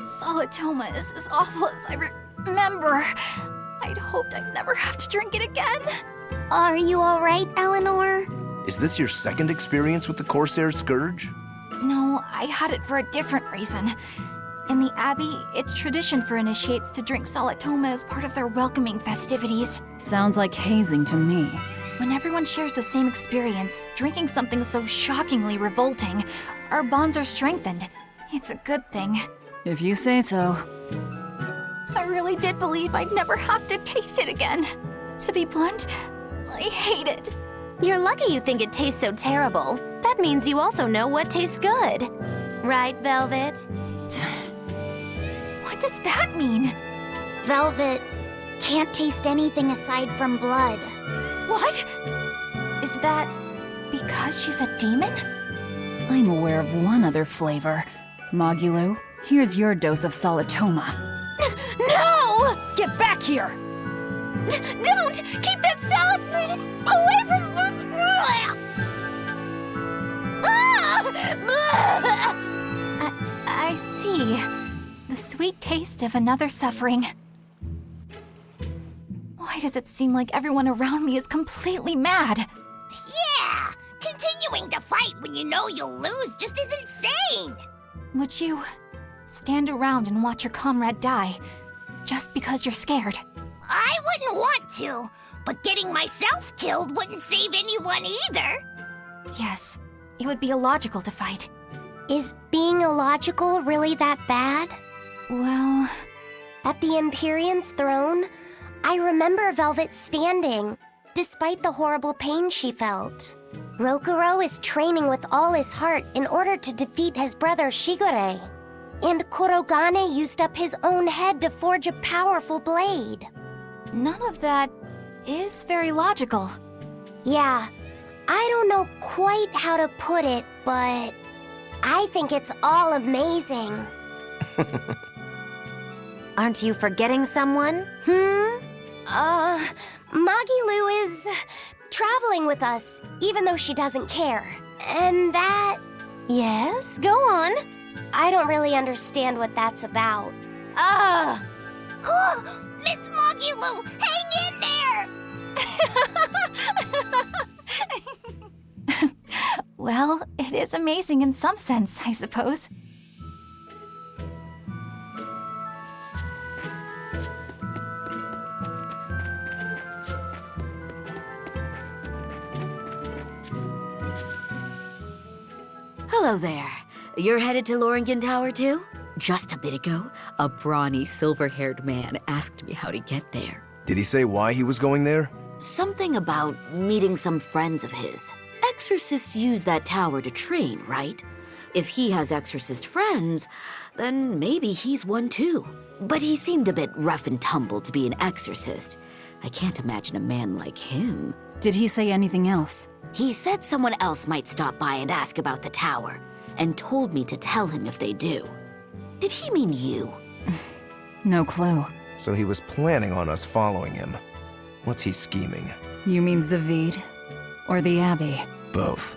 Solitoma is as awful as I remember. I'd hoped I'd never have to drink it again. Are you alright, Eleanor? Is this your second experience with the Corsair Scourge? No, I had it for a different reason. In the Abbey, it's tradition for initiates to drink Solitoma as part of their welcoming festivities. Sounds like hazing to me. When everyone shares the same experience, drinking something so shockingly revolting, our bonds are strengthened. It's a good thing. If you say so. I really did believe I'd never have to taste it again. To be blunt, I hate it. You're lucky you think it tastes so terrible. That means you also know what tastes good. Right, Velvet? What does that mean? Velvet can't taste anything aside from blood. What? Is that because she's a demon? I'm aware of one other flavor. Mogulu, here's your dose of Solitoma. No! Get back here! Don't! Keep that salad away from... I see. The sweet taste of another suffering. Why does it seem like everyone around me is completely mad? Yeah! Continuing to fight when you know you'll lose just is insane! Would you stand around and watch your comrade die just because you're scared? I wouldn't want to, but getting myself killed wouldn't save anyone either. Yes, it would be illogical to fight. Is being illogical really that bad? Well... At the Empyrean's throne, I remember Velvet standing, despite the horrible pain she felt. Rokuro is training with all his heart in order to defeat his brother Shigure. And Kurogane used up his own head to forge a powerful blade. None of that is very logical. Yeah, I don't know quite how to put it, but I think it's all amazing. Aren't you forgetting someone? Magilu is traveling with us, even though she doesn't care. And that... Yes, go on. I don't really understand what that's about. Miss Mogulu, hang in there! Well, it is amazing in some sense, I suppose. Hello there. You're headed to Loringen Tower too? Just a bit ago, a brawny, silver-haired man asked me how to get there. Did he say why he was going there? Something about meeting some friends of his. Exorcists use that tower to train, right? If he has exorcist friends, then maybe he's one too. But he seemed a bit rough and tumble to be an exorcist. I can't imagine a man like him. Did he say anything else? He said someone else might stop by and ask about the tower, and told me to tell him if they do. Did he mean you? No clue. So he was planning on us following him. What's he scheming? You mean Zavid? Or the Abbey? Both.